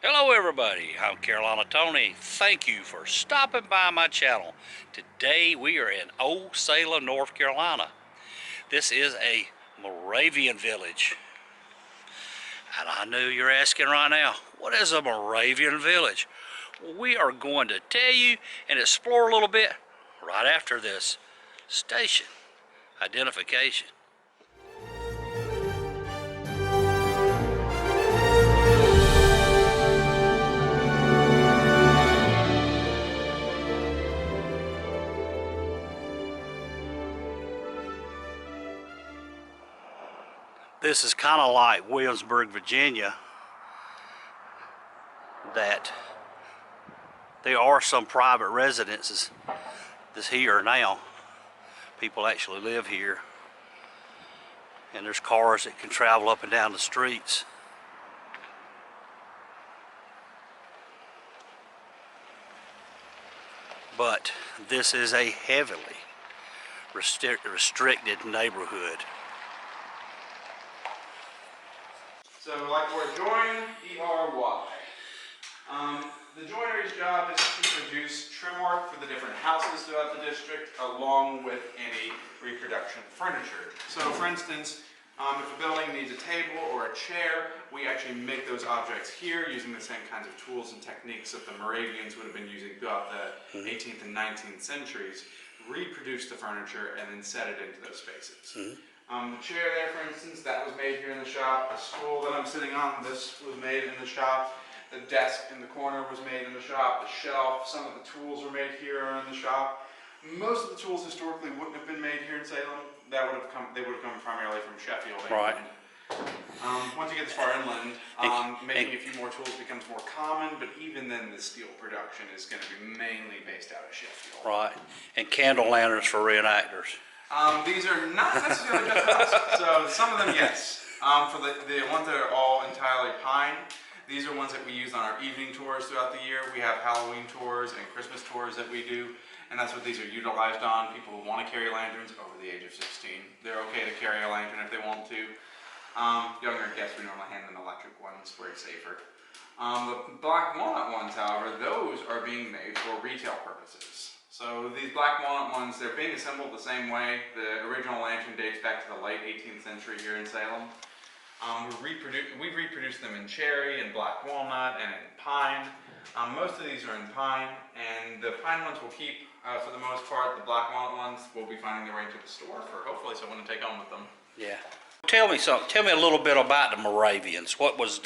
Hello everybody, I'm Carolina Tony. Thank you for stopping by my channel. Today we are in Old Salem, North Carolina. This is a Moravian village. And I know you're asking right now, what is a Moravian village? Well, we are going to tell you and explore a little bit right after this station identification. This is kind of like Williamsburg, Virginia, that there are some private residences that's here now. People actually live here, and there's cars that can travel up and down the streets. But this is a heavily restricted neighborhood. So, like the word join, E-R-Y. The joinery's job is to produce trim work for the different houses throughout the district, along with any reproduction furniture. So, for instance, if a building needs a table or a chair, we actually make those objects here using the same kinds of tools and techniques that the Moravians would have been using throughout the 18th and 19th centuries, reproduce the furniture and then set it into those spaces. The chair there, for instance, that was made here in the shop. The stool that I'm sitting on, this was made in the shop. The desk in the corner was made in the shop. The shelf, some of the tools were made here or in the shop. Most of the tools historically wouldn't have been made here in Salem. They would have come primarily from Sheffield. Right. Once you get this far inland, making a few more tools becomes more common, but even then the steel production is going to be mainly based out of Sheffield. Right. And candle lanterns for reenactors. These are not necessarily just us. So some of them, yes. For the ones that are all entirely pine, these are ones that we use on our evening tours throughout the year. We have Halloween tours and Christmas tours that we do, and that's what these are utilized on. People who want to carry lanterns over the age of 16, they're okay to carry a lantern if they want to. Younger guests, we normally hand them electric ones where it's safer. The black walnut ones, however, those are being made for retail purposes. So these black walnut ones, they're being assembled the same way. The original lantern dates back to the late 18th century here in Salem. We've reproduced them in cherry and black walnut and in pine. Most of these are in pine, and the pine ones will keep for the most part. The black walnut ones will be finding their way to the store for hopefully someone to take home with them. Yeah. Tell me something. Tell me a little bit about the Moravians. What was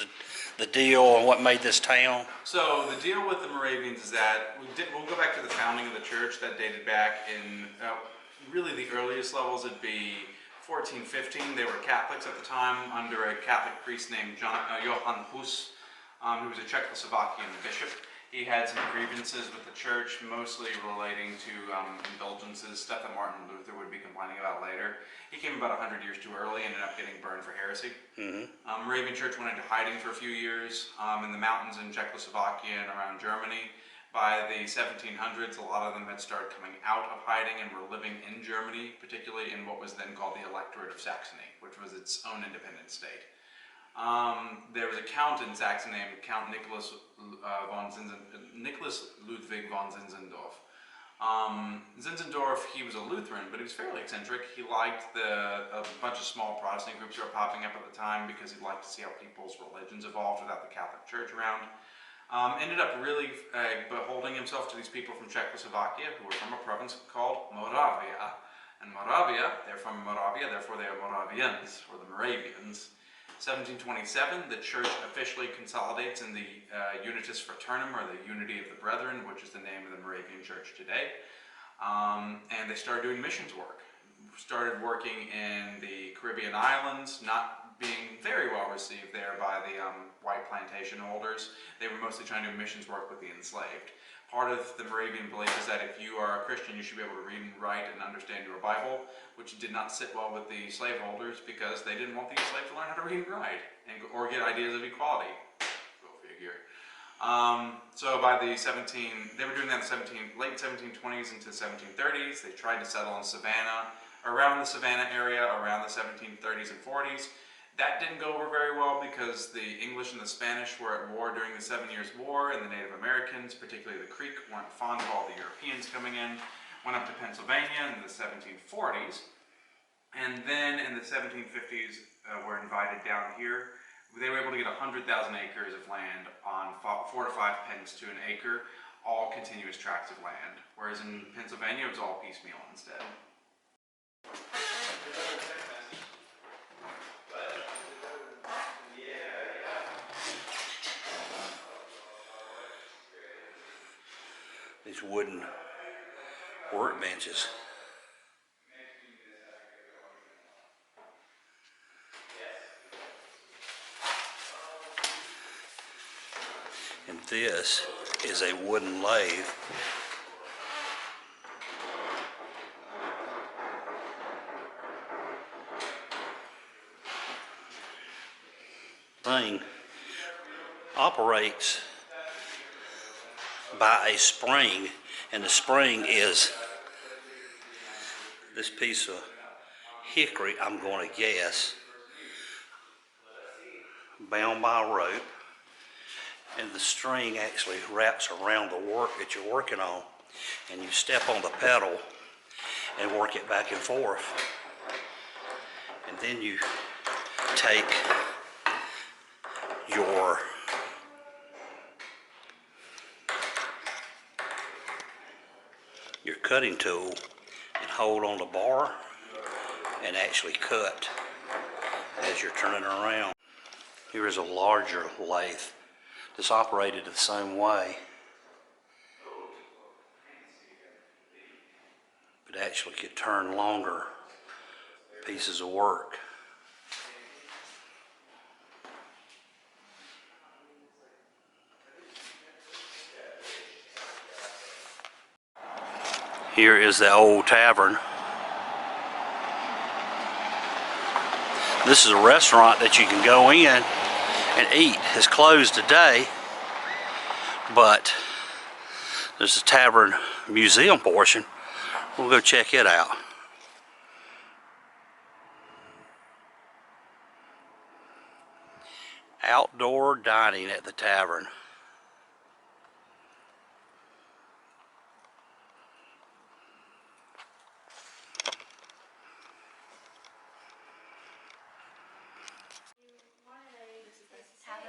the deal and what made this town? So the deal with the Moravians is that we'll go back to the founding of the church that dated back in really the earliest levels. It'd be 1415. They were Catholics at the time under a Catholic priest named Johann Hus, who was a Czechoslovakian bishop. He had some grievances with the church, mostly relating to indulgences, stuff that Martin Luther would be complaining about later. He came about 100 years too early and ended up getting burned for heresy. Moravian Church went into hiding for a few years in the mountains in Czechoslovakia and around Germany. By the 1700s, a lot of them had started coming out of hiding and were living in Germany, particularly in what was then called the Electorate of Saxony, which was its own independent state. There was a count in Saxony named Count Nicholas Ludwig von Zinzendorf. Zinzendorf, he was a Lutheran, but he was fairly eccentric. He liked a bunch of small Protestant groups that were popping up at the time because he liked to see how people's religions evolved without the Catholic Church around. Ended up really beholding himself to these people from Czechoslovakia who were from a province called Moravia. And Moravia, they're from Moravia, therefore they are Moravians, or the Moravians. 1727, the church officially consolidates in the Unitas Fraternum, or the Unity of the Brethren, which is the name of the Moravian Church today. And they started doing missions work. Started working in the Caribbean islands, not being very well received there by the white plantation holders. They were mostly trying to do missions work with the enslaved. Part of the Moravian belief is that if you are a Christian, you should be able to read and write and understand your Bible, which did not sit well with the slaveholders because they didn't want the enslaved to learn how to read and write or get ideas of equality. Go figure. So by the they were doing that in the late 1720s into the 1730s. They tried to settle in Savannah, around the Savannah area, around the 1730s and 40s. That didn't go over very well because the English and the Spanish were at war during the 7 Years' War, and the Native Americans, particularly the Creek, weren't fond of all the Europeans coming in. Went up to Pennsylvania in the 1740s, and then in the 1750s were invited down here. They were able to get 100,000 acres of land on 4 to 5 pence to an acre, all continuous tracts of land, whereas in Pennsylvania it was all piecemeal instead. These wooden workbenches. And this is a wooden lathe. Thing operates by a spring, and the spring is this piece of hickory, I'm going to guess, bound by a rope, and the string actually wraps around the work that you're working on, and you step on the pedal and work it back and forth, and then you take your cutting tool and hold on the bar and actually cut as you're turning around. Here is a larger lathe that's operated the same way, but actually could turn longer pieces of work. Here is the old tavern. This is a restaurant that you can go in and eat. It's closed today, but there's a tavern museum portion. We'll go check it out. Outdoor dining at the tavern.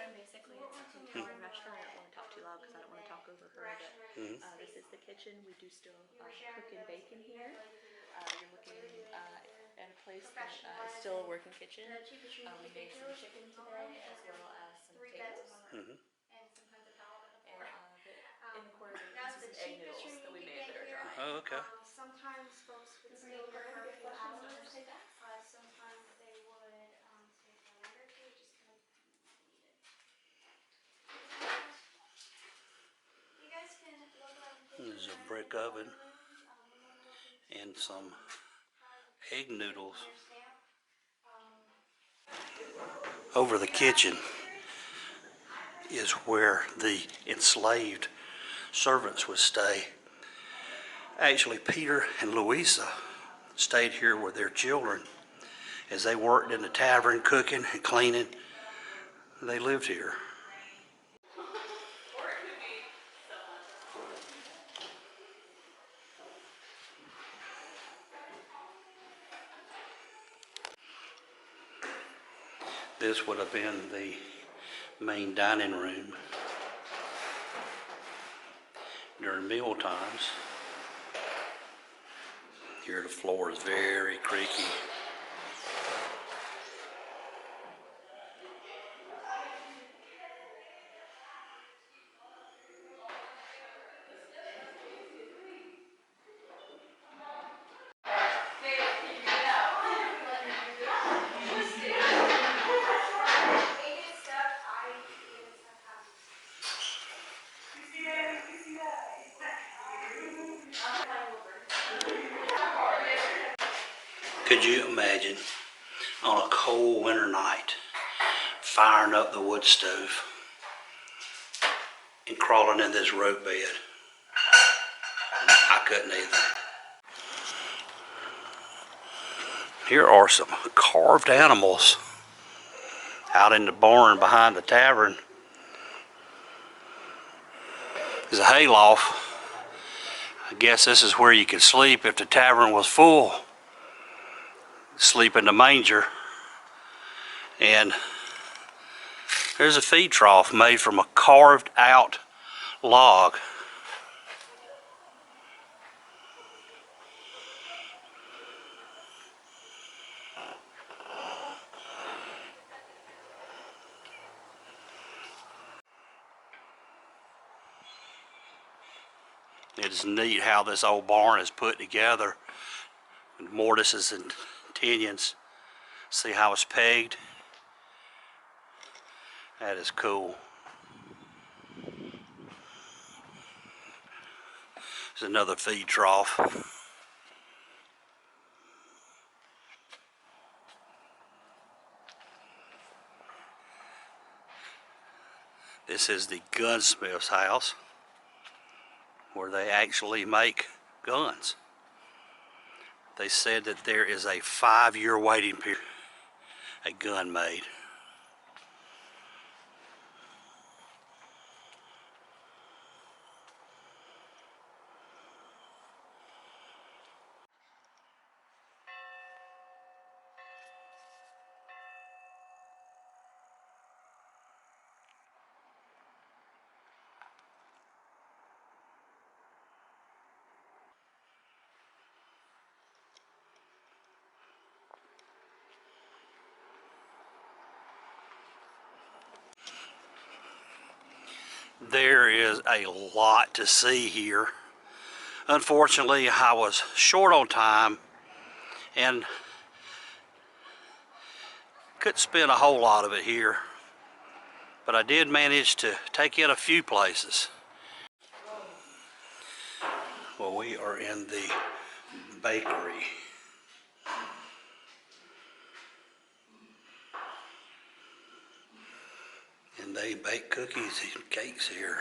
Basically, it's a two-tavern restaurant. I don't want to talk too loud because I don't want to talk over her, but this is the kitchen. We do still cook and bake in here. You're looking at a place that is still a working kitchen. We made some chicken today as well as some potatoes. And in the corner, this is some egg noodles that we made that are dry. Oh, okay. Sometimes folks would stay here for a few hours. Sometimes they would stay for a night or two, just kind of needed. You guys can look around the kitchen. There's a brick oven and some egg noodles. Over the kitchen is where the enslaved servants would stay. Actually, Peter and Louisa stayed here with their children as they worked in the tavern, cooking and cleaning. They lived here. This would have been the main dining room during meal times. Here the floor is very creaky. Could you imagine on a cold winter night firing up the wood stove and crawling in this rope bed? I couldn't either. Here are some carved animals Out in the barn behind the tavern is a hayloft. I guess this is where you could sleep if the tavern was full. Sleep in the manger. And there's a feed trough made from a carved out log. It's neat how this old barn is put together with mortises and tinions. See how it's pegged? That is cool. There's another feed trough. This is the Gunsmith's house, where they actually make guns. They said that there is a 5-year waiting period, a gun made. There is a lot to see here. Unfortunately, I was short on time and couldn't spend a whole lot of it here, but I did manage to take in a few places. Well, we are in the bakery. And they bake cookies and cakes here.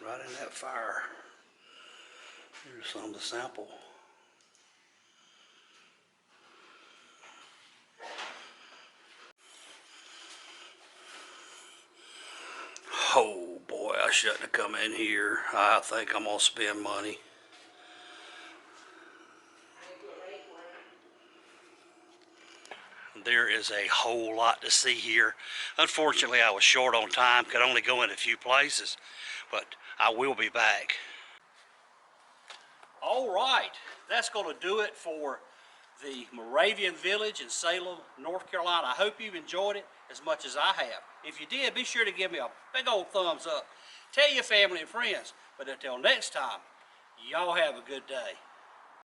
Right in that fire. Here's some to sample. Oh boy, I shouldn't have come in here. I think I'm gonna spend money. There is a whole lot to see here. Unfortunately, I was short on time, could only go in a few places, but I will be back. All right, that's going to do it for the Moravian Village in Salem, North Carolina. I hope you've enjoyed it as much as I have. If you did, be sure to give me a big old thumbs up. Tell your family and friends. But until next time, y'all have a good day.